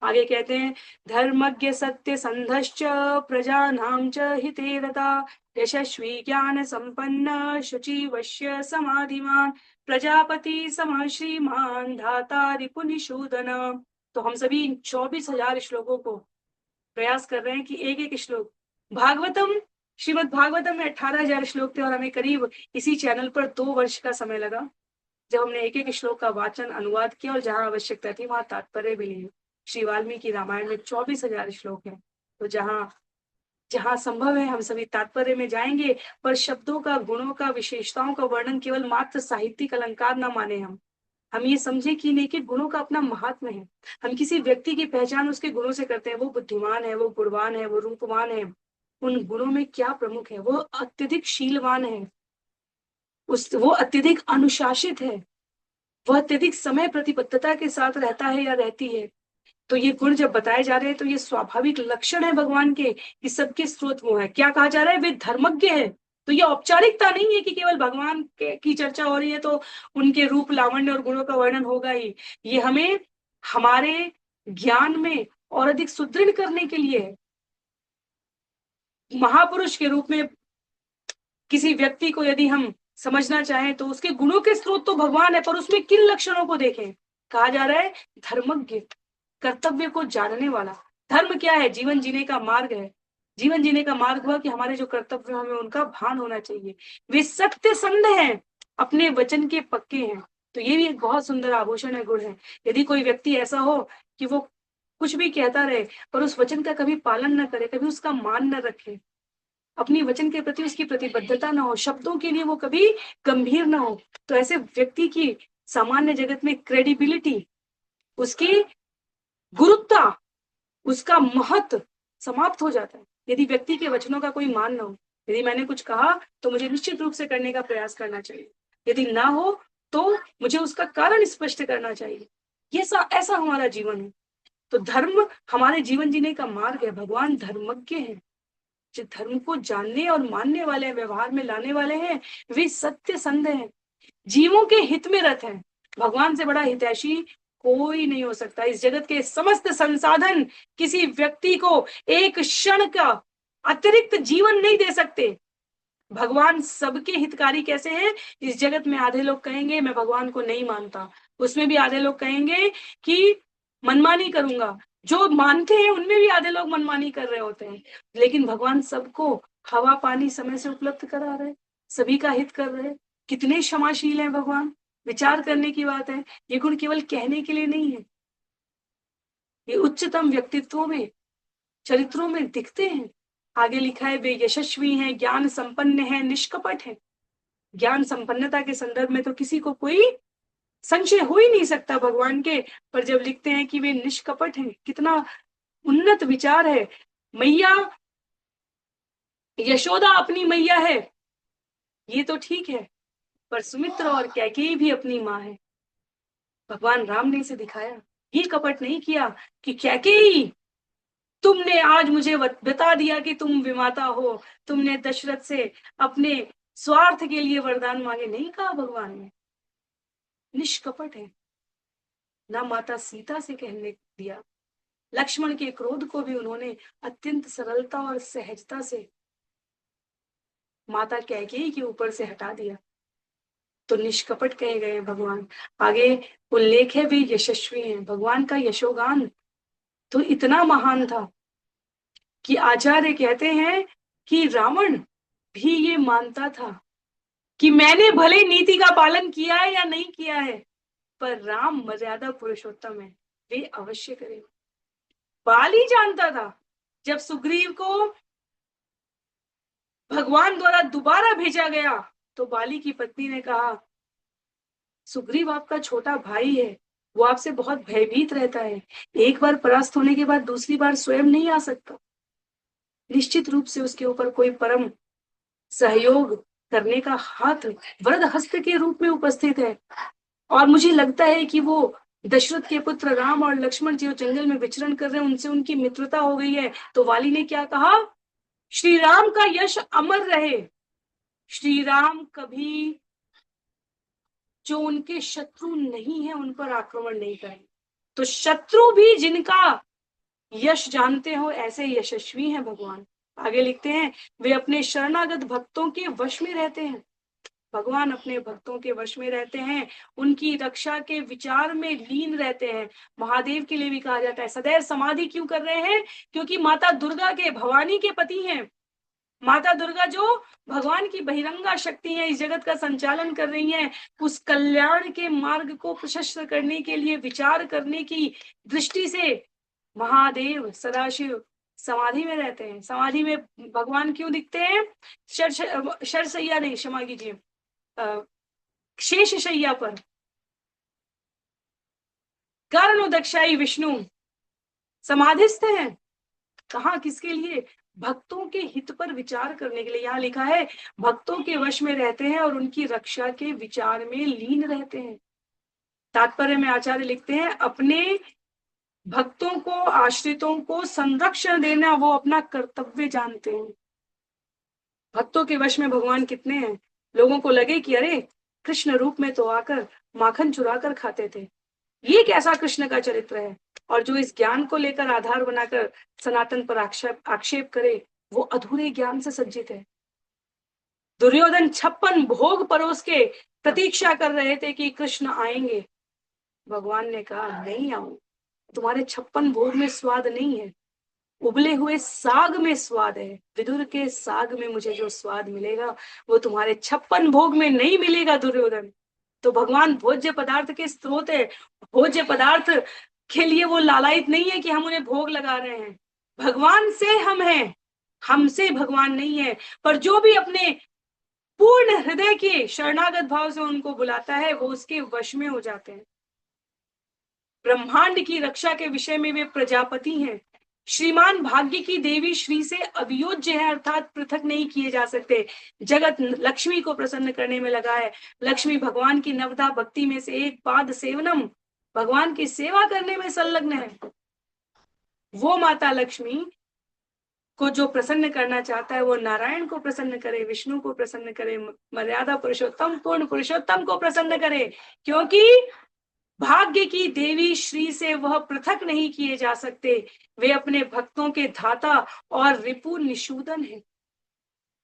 आगे कहते हैं, धर्मज्ञ सत्य संधश्च प्रजानां च हिते रता यशस्वी ज्ञान संपन्न शुचि वश्य समाधिमान प्रजापति सम श्रीमान धाता रिपुनिषूदन। तो हम सभी इन 24,000 श्लोकों को प्रयास कर रहे हैं कि एक एक श्लोक, भागवतम श्रीमद् भागवतम में 18,000 श्लोक थे और हमें करीब इसी चैनल पर 2 वर्ष का समय लगा, जब हमने एक एक श्लोक का वाचन अनुवाद किया और जहां आवश्यकता थी वहां तात्पर्य भी लिया। श्री वाल्मीकि रामायण में 24,000 श्लोक हैं, तो जहां जहां संभव है हम सभी तात्पर्य में जाएंगे, पर शब्दों का, गुणों का, विशेषताओं का वर्णन केवल मात्र साहित्यिक अलंकार न माने। हम ये समझे कि इनके गुणों का अपना महात्म्य है। हम किसी व्यक्ति की पहचान उसके गुणों से करते हैं, वो बुद्धिमान है, वो गुणवान है, वो रूपवान है। उन गुणों में क्या प्रमुख है? वो अत्यधिक शीलवान है, वो अत्यधिक अनुशासित है, वह अत्यधिक समय प्रतिबद्धता के साथ रहता है या रहती है। तो ये गुण जब बताए जा रहे हैं तो ये स्वाभाविक लक्षण है भगवान के कि सबके स्रोत वो है। क्या कहा जा रहा है? वे धर्मज्ञ है। तो ये औपचारिकता नहीं है कि केवल भगवान की चर्चा हो रही है तो उनके रूप लावण्य और गुणों का वर्णन होगा ही। ये हमें हमारे ज्ञान में और अधिक सुदृढ़ करने के लिए है। महापुरुष के रूप में किसी व्यक्ति को यदि हम समझना चाहें तो उसके गुणों के स्रोत तो भगवान है, पर उसमें किन लक्षणों को देखें? कहा जा रहा है धर्मज्ञ, कर्तव्य को जानने वाला। धर्म क्या है? जीवन जीने का मार्ग है। जीवन जीने का मार्ग हुआ कि हमारे जो कर्तव्य हमें उनका भान होना चाहिए। वे सत्य संध हैं, अपने वचन के पक्के हैं। तो ये भी एक बहुत सुंदर आभूषण है, गुण है। यदि कोई व्यक्ति ऐसा हो कि वो कुछ भी कहता रहे पर उस वचन का कभी पालन न करे, कभी उसका मान न रखे, अपनी वचन के प्रति उसकी प्रतिबद्धता ना हो, शब्दों के लिए वो कभी गंभीर ना हो, तो ऐसे व्यक्ति की सामान्य जगत में क्रेडिबिलिटी, उसकी गुरुत्वता, उसका महत्व समाप्त हो जाता है। यदि व्यक्ति के वचनों का कोई मान ना हो, यदि मैंने कुछ कहा तो मुझे निश्चित रूप से करने का प्रयास करना चाहिए, यदि ना हो तो मुझे उसका कारण स्पष्ट करना चाहिए। ये ऐसा हमारा जीवन है। तो धर्म हमारे जीवन जीने का मार्ग है। भगवान धर्मज्ञ है, जो धर्म को जानने और मानने वाले, व्यवहार में लाने वाले हैं, वे सत्य संध हैं, जीवों के हित में रत हैं। भगवान से बड़ा हितैषी कोई नहीं हो सकता। इस जगत के समस्त संसाधन किसी व्यक्ति को एक क्षण का अतिरिक्त जीवन नहीं दे सकते। भगवान सबके हितकारी कैसे हैं? इस जगत में आधे लोग कहेंगे मैं भगवान को नहीं मानता, उसमें भी आधे लोग कहेंगे कि मनमानी करूंगा, जो मानते हैं उनमें भी आधे लोग मनमानी कर रहे होते हैं। लेकिन भगवान सबको हवा पानी समय से उपलब्ध करा रहे, सभी का हित कर रहे। कितने क्षमाशील हैं भगवान, विचार करने की बात है। ये गुण केवल कहने के लिए नहीं है, ये उच्चतम व्यक्तित्वों में, चरित्रों में दिखते हैं। आगे लिखा है वे यशस्वी हैं, ज्ञान संपन्न हैं, निष्कपट हैं। ज्ञान संपन्नता के संदर्भ में तो किसी को कोई संशय हो ही नहीं सकता भगवान के, पर जब लिखते हैं कि वे निष्कपट हैं, कितना उन्नत विचार है। मैया यशोदा अपनी मैया है, ये तो ठीक है, पर सुमित्र और कैकेयी भी अपनी माँ है। भगवान राम ने इसे दिखाया, ये कपट नहीं किया कि कैकेयी तुमने आज मुझे बता दिया कि तुम विमाता हो, तुमने दशरथ से अपने स्वार्थ के लिए वरदान मांगे, नहीं कहा भगवान ने। निष्कपट है। ना माता सीता से कहने दिया, लक्ष्मण के क्रोध को भी उन्होंने अत्यंत सरलता और सहजता से माता कैकेयी के ऊपर से हटा दिया। तो निष्कपट कहे गए भगवान। आगे उल्लेख है वे यशस्वी हैं। भगवान का यशोगान तो इतना महान था कि आचार्य कहते हैं कि रावण भी ये मानता था कि मैंने भले नीति का पालन किया है या नहीं किया है, पर राम मर्यादा पुरुषोत्तम है, वे अवश्य करें। बाली जानता था, जब सुग्रीव को भगवान द्वारा दोबारा भेजा गया तो बाली की पत्नी ने कहा सुग्रीव आपका छोटा भाई है, वो आपसे बहुत भयभीत रहता है, एक बार परास्त होने के बाद दूसरी बार स्वयं नहीं आ सकता। निश्चित रूप से उसके ऊपर कोई परम सहयोग करने का हाथ वरद हस्त के रूप में उपस्थित है। और मुझे लगता है कि वो दशरथ के पुत्र राम और लक्ष्मण जो जंगल में विचरण कर रहे हैं, उनसे उनकी मित्रता हो गई है। तो वाली ने क्या कहा, श्री राम का यश अमर रहे, श्री राम कभी जो उनके शत्रु नहीं है उन पर आक्रमण नहीं करें। तो शत्रु भी जिनका यश जानते हो ऐसे यशस्वी हैं भगवान। आगे लिखते हैं वे अपने शरणागत भक्तों के वश में रहते हैं। भगवान अपने भक्तों के वश में रहते हैं, उनकी रक्षा के विचार में लीन रहते हैं। महादेव के लिए भी कहा जाता है सदैव समाधि क्यों कर रहे हैं, क्योंकि माता दुर्गा के, भवानी के पति हैं। माता दुर्गा जो भगवान की बहिरंगा शक्ति है, इस जगत का संचालन कर रही है, उस कल्याण के मार्ग को प्रशस्त करने के लिए विचार करने की दृष्टि से महादेव सदाशिव समाधि में रहते हैं। समाधि में भगवान क्यों दिखते हैं? शरशैया नहीं, क्षमा कीजिए, शेष शैया पर कर्णोदक्षाई विष्णु समाधिस्थ हैं। कहा, किसके लिए? भक्तों के हित पर विचार करने के लिए। यहाँ लिखा है भक्तों के वश में रहते हैं और उनकी रक्षा के विचार में लीन रहते हैं। तात्पर्य में आचार्य लिखते हैं अपने भक्तों को, आश्रितों को संरक्षण देना वो अपना कर्तव्य जानते हैं। भक्तों के वश में भगवान कितने हैं? लोगों को लगे कि अरे कृष्ण रूप में तो आकर माखन चुरा कर खाते थे, ये कैसा कृष्ण का चरित्र है। और जो इस ज्ञान को लेकर आधार बनाकर सनातन पर आक्षेप करे, वो अधूरे ज्ञान से सज्जित है। दुर्योधन 56 भोग परोस के प्रतीक्षा कर रहे थे कि कृष्ण आएंगे। भगवान ने कहा नहीं आऊं, तुम्हारे 56 भोग में स्वाद नहीं है, उबले हुए साग में स्वाद है। विदुर के साग में मुझे जो स्वाद मिलेगा वो तुम्हारे 56 भोग में नहीं मिलेगा दुर्योधन। तो भगवान भोज्य पदार्थ के स्रोत है। भोज्य पदार्थ के लिए वो लालायित नहीं है कि हम उन्हें भोग लगा रहे हैं। भगवान से हम हैं, हमसे भगवान नहीं है। पर जो भी अपने पूर्ण हृदय के शरणागत भाव से उनको बुलाता है वो उसके वश में हो जाते हैं। ब्रह्मांड की रक्षा के विषय में वे प्रजापति हैं। श्रीमान भाग्य की देवी श्री से अभियोज्य है, अर्थात पृथक नहीं किए जा सकते। जगत लक्ष्मी को प्रसन्न करने में लगा है। लक्ष्मी भगवान की नवधा भक्ति में से एक पाद सेवनम, भगवान की सेवा करने में संलग्न है। वो माता लक्ष्मी को जो प्रसन्न करना चाहता है वो नारायण को प्रसन्न करे, विष्णु को प्रसन्न करे, मर्यादा पुरुषोत्तम पूर्ण पुरुषोत्तम को प्रसन्न करे। क्योंकि भाग्य की देवी श्री से वह पृथक नहीं किए जा सकते। वे अपने भक्तों के धाता और रिपु निषूदन है।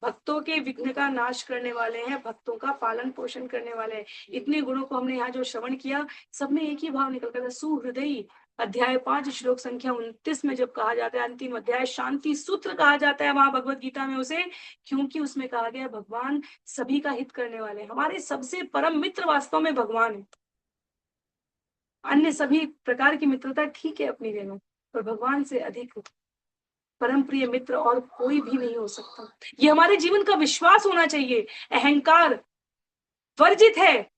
भक्तों के विघ्न का नाश करने वाले हैं, भक्तों का पालन पोषण करने वाले हैं। इतने गुणों को हमने यहाँ जो श्रवण किया, सब में एक ही भाव निकलता था, सुहृदयी। अध्याय 5 श्लोक संख्या 29 में जब कहा जाता है, अंतिम अध्याय शांति सूत्र कहा जाता है वहां भगवत गीता में उसे, क्योंकि उसमें कहा गया भगवान सभी का हित करने वाले, हमारे सबसे परम मित्र वास्तव में भगवान है। अन्य सभी प्रकार की मित्रता ठीक है अपनी जगह, पर भगवान से अधिक परम प्रिय मित्र और कोई भी नहीं हो सकता। ये हमारे जीवन का विश्वास होना चाहिए। अहंकार वर्जित है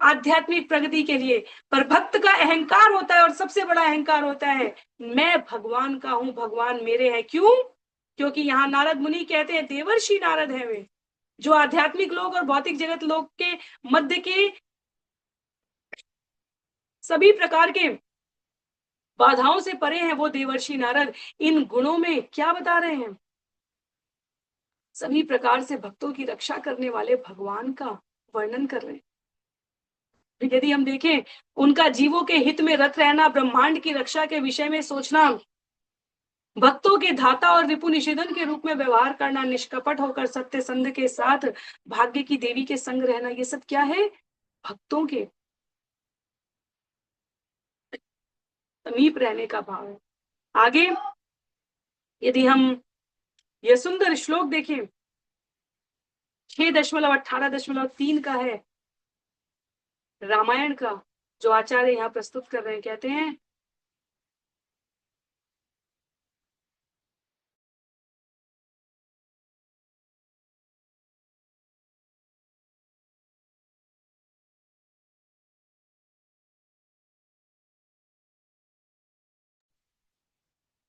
आध्यात्मिक प्रगति के लिए, पर भक्त का अहंकार होता है और सबसे बड़ा अहंकार होता है मैं भगवान का हूं, भगवान मेरे हैं। क्यों? क्योंकि यहाँ नारद मुनि कहते हैं, देवर्षि नारद है वे, जो आध्यात्मिक लोग और भौतिक जगत लोग के मध्य के सभी प्रकार के बाधाओं से परे हैं, वो देवर्षि नारद इन गुणों में क्या बता रहे हैं? सभी प्रकार से भक्तों की रक्षा करने वाले भगवान का वर्णन कर रहे हैं। यदि हम देखें, उनका जीवों के हित में रत रहना, ब्रह्मांड की रक्षा के विषय में सोचना, भक्तों के धाता और रिपु निषेधन के रूप में व्यवहार करना, निष्कपट होकर सत्य संध के साथ भाग्य की देवी के संग रहना, ये सब क्या है? भक्तों के समीप रहने का भाव है। आगे यदि हम यह सुंदर श्लोक देखें, 6.18.3 का है रामायण का, जो आचार्य यहाँ प्रस्तुत कर रहे हैं, कहते हैं,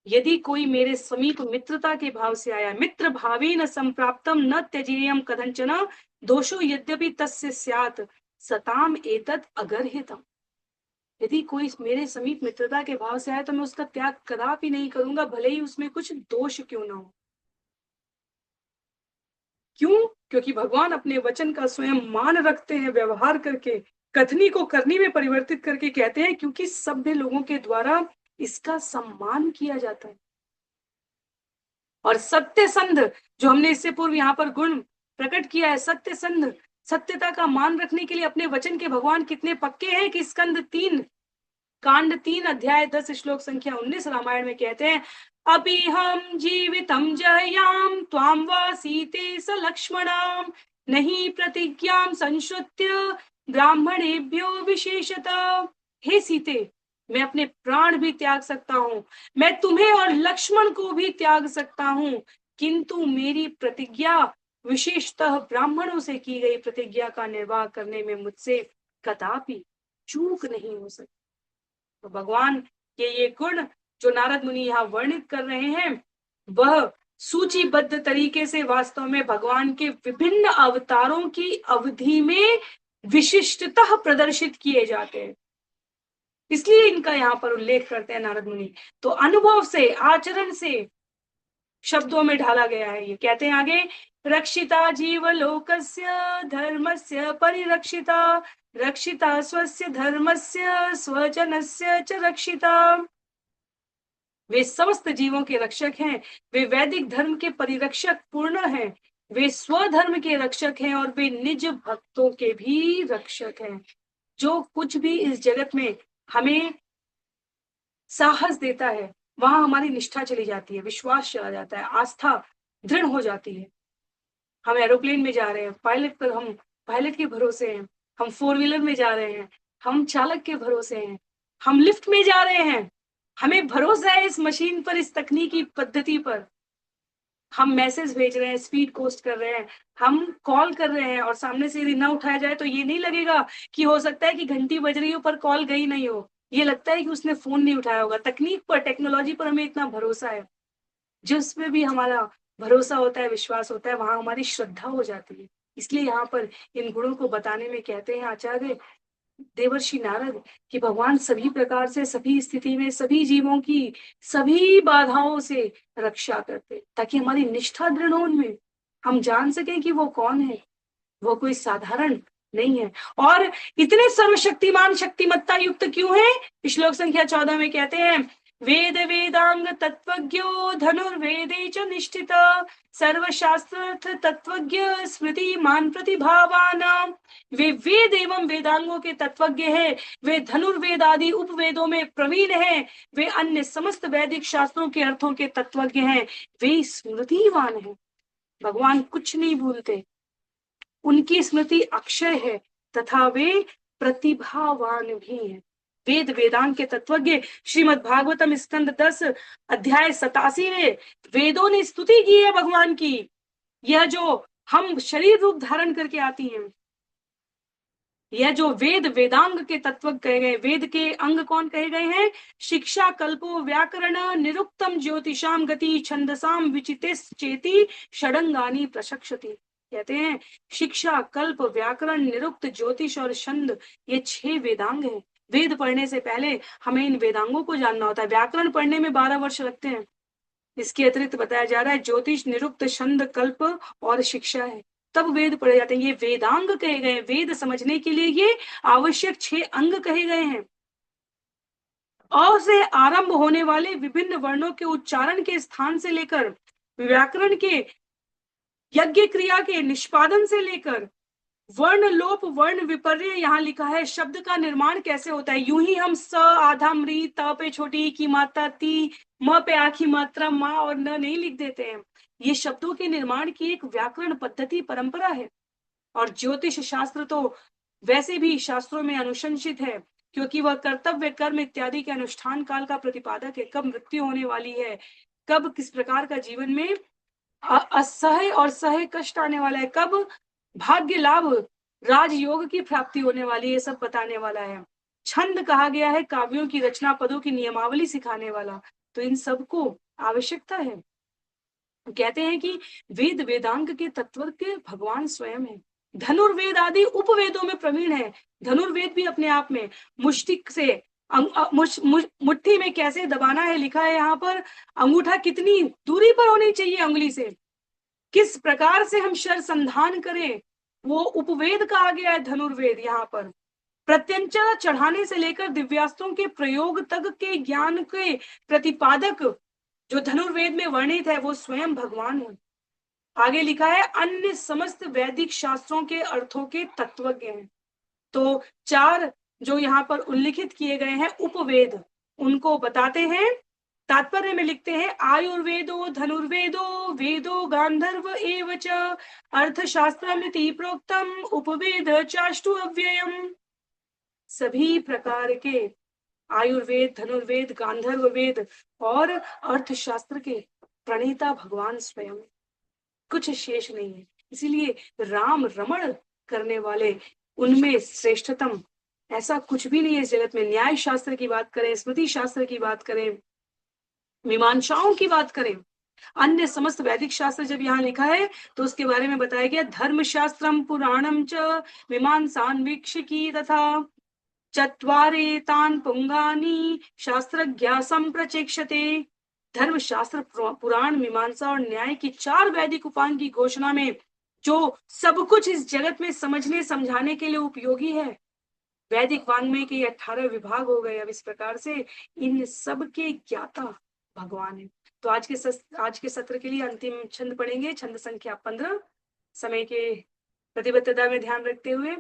यदि कोई मेरे समीप मित्रता के भाव से आया, मित्र भावेन संप्राप्तम न त्यजेयम कथंचन, दोषो यद्यपि तस्य स्यात् सताम एतत् अगर्हितम। यदि कोई मेरे समीप मित्रता के भाव से आए तो मैं उसका त्याग कदापि नहीं करूंगा, भले ही उसमें कुछ दोष क्यों ना हो। क्यों? क्योंकि भगवान अपने वचन का स्वयं मान रखते हैं, व्यवहार करके, कथनी को करनी में परिवर्तित करके कहते हैं, क्योंकि सभ्य लोगों के द्वारा इसका सम्मान किया जाता है। और सत्य संध, जो हमने इससे पूर्व यहाँ पर गुण प्रकट किया है, सत्य संध, सत्यता का मान रखने के लिए अपने वचन के भगवान कितने पक्के हैं कि स्कंद 3 कांड 3 अध्याय 10 श्लोक संख्या 19 रामायण में कहते हैं, अपि हम जीवितम जयाम त्वाम वा सीते स लक्ष्मणाम नहीं प्रतिज्ञाम संश्रुत्य ब्राह्मणेभ्यो विशेषतः। हे सीते, मैं अपने प्राण भी त्याग सकता हूँ, मैं तुम्हें और लक्ष्मण को भी त्याग सकता हूँ, किंतु मेरी प्रतिज्ञा विशेषतः ब्राह्मणों से की गई प्रतिज्ञा का निर्वाह करने में मुझसे कदापि चूक नहीं हो सकती। तो भगवान के ये गुण जो नारद मुनि यहाँ वर्णित कर रहे हैं, वह सूचीबद्ध तरीके से वास्तव में भगवान के विभिन्न अवतारों की अवधि में विशिष्टतः प्रदर्शित किए जाते हैं, इसलिए इनका यहाँ पर उल्लेख करते हैं नारद मुनि। तो अनुभव से, आचरण से शब्दों में ढाला गया है। ये कहते हैं आगे, रक्षिता जीवलोकस्य धर्मस्य परिरक्षिता, रक्षिता स्वस्य धर्मस्य स्वजनस्य च रक्षिता। वे समस्त जीवों के रक्षक हैं, वे वैदिक धर्म के परिरक्षक पूर्ण हैं, वे स्वधर्म के रक्षक हैं और वे निज भक्तों के भी रक्षक हैं। जो कुछ भी इस जगत में हमें साहस देता है, वहां हमारी निष्ठा चली जाती है, विश्वास चला जाता है, आस्था दृढ़ हो जाती है। हम एरोप्लेन में जा रहे हैं, हम पायलट के भरोसे हैं, हम फोर व्हीलर में जा रहे हैं, हम चालक के भरोसे हैं, हम लिफ्ट में जा रहे हैं, हमें भरोसा है इस मशीन पर, इस तकनीकी पद्धति पर। हम मैसेज भेज रहे हैं, स्पीड पोस्ट कर रहे हैं, हम कॉल कर रहे हैं और सामने से यदि ना उठाया जाए तो ये नहीं लगेगा कि हो सकता है कि घंटी बज रही हो पर कॉल गई नहीं हो। ये लगता है कि उसने फोन नहीं उठाया होगा। तकनीक पर, टेक्नोलॉजी पर हमें इतना भरोसा है। जिसमें भी हमारा भरोसा होता है, विश्वास होता है, वहां हमारी श्रद्धा हो जाती है। इसलिए यहाँ पर इन गुणों को बताने में कहते हैं आचार्य देवर्षि नारद कि भगवान सभी प्रकार से, सभी स्थिति में, सभी जीवों की सभी बाधाओं से रक्षा करते, ताकि हमारी निष्ठा दृढ़ हो उनमें, हम जान सकें कि वो कौन है, वो कोई साधारण नहीं है। और इतने सर्वशक्तिमान, शक्तिमत्ता युक्त क्यों है? श्लोक संख्या 14 में कहते हैं वेद वेदांग तत्वज्ञो धनुर्वेदे च निष्ठित सर्वशास्त्र तत्वज्ञ स्मृति मान प्रतिभावान। वे वेद एवं वेदांगों के तत्वज्ञ हैं, वे धनुर्वेद आदि उपवेदों में प्रवीण हैं, वे अन्य समस्त वैदिक शास्त्रों के अर्थों के तत्वज्ञ हैं, वे स्मृतिवान हैं। भगवान कुछ नहीं भूलते, उनकी स्मृति अक्षय है तथा वे प्रतिभावान भी हैं। वेद वेदांग के तत्वज्ञ श्रीमद् भागवतम स्कंद 10 अध्याय 87 में वेदों ने स्तुति की है भगवान की। यह जो हम शरीर रूप धारण करके आती हैं, यह जो वेद वेदांग के तत्व कहे गए, वेद के अंग कौन कहे गए हैं? शिक्षा, कल्पो, व्याकरण, निरुक्तम, ज्योतिषाम, गति, छंदसाम, विचितेश चेति, षडंगानी प्रशक्षति। कहते हैं शिक्षा, कल्प, व्याकरण, निरुक्त, ज्योतिष और छंद, ये 6 वेदांग हैं। वेद पढ़ने से पहले हमें इन वेदांगों को जानना होता है। व्याकरण पढ़ने में 12 वर्ष लगते हैं। इसके अतिरिक्त बताया जा रहा है ज्योतिष, निरुक्त, छंद, कल्प और शिक्षा है, तब वेद पढ़े जाते हैं। ये वेदांग कहे गए। वेद समझने के लिए ये आवश्यक 6 अंग कहे गए हैं। अ से आरंभ होने वाले विभिन्न वर्णों के उच्चारण के स्थान से लेकर व्याकरण के यज्ञ क्रिया के निष्पादन से लेकर वर्ण लोप, वर्ण विपर्य, यहाँ लिखा है शब्द का निर्माण कैसे होता है। यूं ही हम स, आधा, मृ, त पे छोटी की मात्रा ती, म पे आखी मात्रा मा और न नहीं लिख देते हैं। ये शब्दों के निर्माण की एक व्याकरण पद्धति, परंपरा है। और ज्योतिष शास्त्र तो वैसे भी शास्त्रों में अनुशंसित है, क्योंकि वह कर्तव्य, कर्म इत्यादि के अनुष्ठान काल का प्रतिपादक है। कब मृत्यु होने वाली है, कब किस प्रकार का जीवन में असह्य और सह्य कष्ट आने वाला है, कब भाग्य लाभ, राजयोग की प्राप्ति होने वाली है, ये सब बताने वाला है। छंद कहा गया है काव्यों की रचना, पदों की नियमावली सिखाने वाला। तो इन सब को आवश्यकता है। कहते हैं कि वेद वेदांग के तत्व के भगवान स्वयं है। धनुर्वेद आदि उपवेदों में प्रवीण है। धनुर्वेद भी अपने आप में मुष्टिक से मुट्ठी में कैसे दबाना है लिखा है यहाँ पर। अंगूठा कितनी दूरी पर होनी चाहिए उंगली से, किस प्रकार से हम शर संधान करें, वो उपवेद कहा गया है धनुर्वेद। यहाँ पर प्रत्यंचा चढ़ाने से लेकर दिव्यास्त्रों के प्रयोग तक के ज्ञान के प्रतिपादक जो धनुर्वेद में वर्णित है वो स्वयं भगवान है। आगे लिखा है अन्य समस्त वैदिक शास्त्रों के अर्थों के तत्वज्ञ हैं। तो 4 जो यहाँ पर उल्लिखित किए गए हैं उपवेद, उनको बताते हैं। तात्पर्य में लिखते हैं आयुर्वेदो धनुर्वेदो वेदो गांधर्व एव च अर्थशास्त्रमिति प्रोक्तम उपवेद चाष्टु अव्ययम। सभी प्रकार के आयुर्वेद, धनुर्वेद, गांधर्व वेद और अर्थशास्त्र के प्रणेता भगवान स्वयं, कुछ शेष नहीं है। इसीलिए राम रमण करने वाले उनमें श्रेष्ठतम ऐसा कुछ भी नहीं है इस जगत में। न्याय शास्त्र की बात करें, स्मृति शास्त्र की बात करें, मीमांसाओं की बात करें, अन्य समस्त वैदिक शास्त्र जब यहाँ लिखा है तो उसके बारे में बताया गया धर्मशास्त्रम पुराणम च मीमांसान्वीक्षकी तथा चत्वारे तान पुंगानी शास्त्रज्ञा संप्रचेक्षते। धर्म, शास्त्र, पुराण, मीमांसा और न्याय की 4 वैदिक उपांग की घोषणा में जो सब कुछ इस जगत में समझने समझाने के लिए उपयोगी है। वैदिक वांग्मय के 18 विभाग हो गए। अब इस प्रकार से इन सब के ज्ञाता भगवान है। तो आज के सत्र के लिए अंतिम छंद पढ़ेंगे, छंद संख्या 15। समय के प्रतिबद्धता में ध्यान रखते हुए,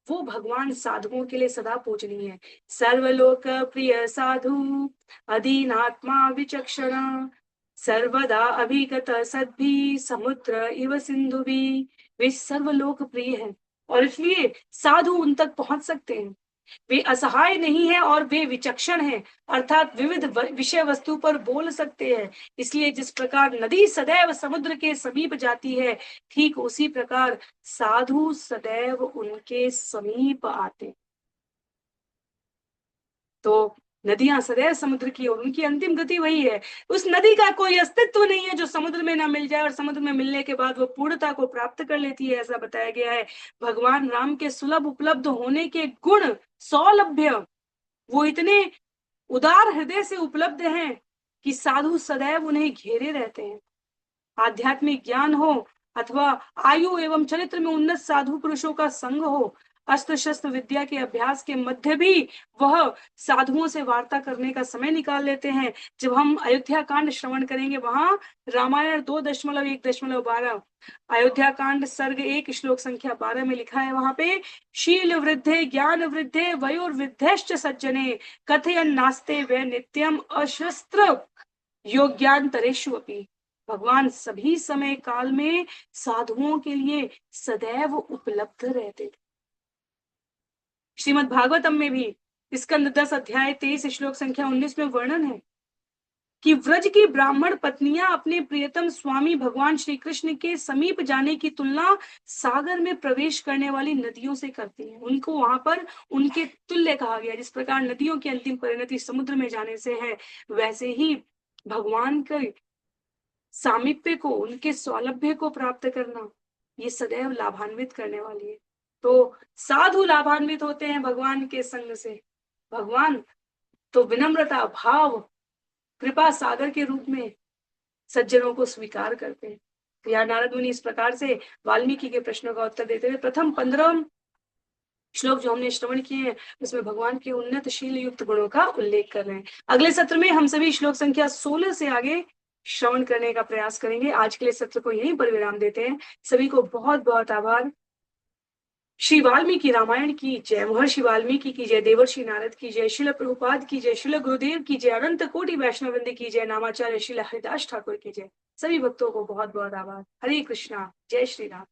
वो भगवान साधुओं के लिए सदा पूजनीय है। सर्वलोक प्रिय साधु, अधीनात्मा विचक्षण, सर्वदा अभिगत सद्भि, समुद्र इव सिंधु भी। वे सर्वलोक प्रिय हैं और इसलिए साधु उन तक पहुंच सकते हैं। वे असहाय नहीं है और वे विचक्षण हैं, अर्थात विविध विषय वस्तु पर बोल सकते हैं। इसलिए जिस प्रकार नदी सदैव समुद्र के समीप जाती है, ठीक उसी प्रकार साधु सदैव उनके समीप आते। तो नदियां सदैव समुद्र की और उनकी अंतिम गति वही है। उस नदी का कोई अस्तित्व नहीं है जो समुद्र में ना मिल जाए और समुद्र में मिलने के बाद वो पूर्णता को प्राप्त कर लेती है, ऐसा बताया गया है। भगवान राम के सुलभ उपलब्ध होने के गुण सौलभ्य, वो इतने उदार हृदय से उपलब्ध हैं कि साधु सदैव उन्हें घेरे रहते हैं। आध्यात्मिक ज्ञान हो अथवा आयु एवं चरित्र में उन्नत साधु पुरुषों का संग हो, अस्त्र शस्त्र विद्या के अभ्यास के मध्य भी वह साधुओं से वार्ता करने का समय निकाल लेते हैं। जब हम अयोध्या कांड श्रवण करेंगे, वहां रामायण 2.1.12 अयोध्या कांड सर्ग 1 श्लोक संख्या 12 में लिखा है, वहां पे शील वृद्धे ज्ञान वृद्धे वयोर्वृद्धेश्च सज्जने कथयन् नास्ते वे नित्यम अशस्त्र योग्यान्तरेषु अपि। भगवान सभी समय काल में साधुओं के लिए सदैव उपलब्ध रहते थे। श्रीमद् भागवतम में भी स्कंद 10 अध्याय 23 श्लोक संख्या 19 में वर्णन है कि व्रज की ब्राह्मण पत्नियां अपने प्रियतम स्वामी भगवान श्री कृष्ण के समीप जाने की तुलना सागर में प्रवेश करने वाली नदियों से करती हैं। उनको वहां पर उनके तुल्य कहा गया। जिस प्रकार नदियों की अंतिम परिणति समुद्र में जाने से है, वैसे ही भगवान के सामीप्य को, उनके सौलभ्य को प्राप्त करना, ये सदैव लाभान्वित करने वाली है। तो साधु लाभान्वित होते हैं भगवान के संग से। भगवान तो विनम्रता भाव कृपा सागर के रूप में सज्जनों को स्वीकार करते हैं। तो यहाँ नारद मुनि इस प्रकार से वाल्मीकि के प्रश्नों का उत्तर देते हुए प्रथम 15 श्लोक जो हमने श्रवण किए हैं, उसमें भगवान के उन्नत शील युक्त गुणों का उल्लेख कर रहे हैं। अगले सत्र में हम सभी श्लोक संख्या 16 से आगे श्रवण करने का प्रयास करेंगे। आज के लिए सत्र को यहीं पर विराम देते हैं। सभी को बहुत बहुत आभार। श्री वाल्मीकि रामायण की जय, महर्षि वाल्मीकि की जय, देवर्षि नारद की जय, शिल प्रभुपाद की जय, शिल गुरुदेव की जय, अनंत कोटि वैष्णव वृंद की जय, नामाचार्य शिल हरिदास ठाकुर की जय। सभी भक्तों को बहुत बहुत आभार। हरे कृष्णा, जय श्री राम।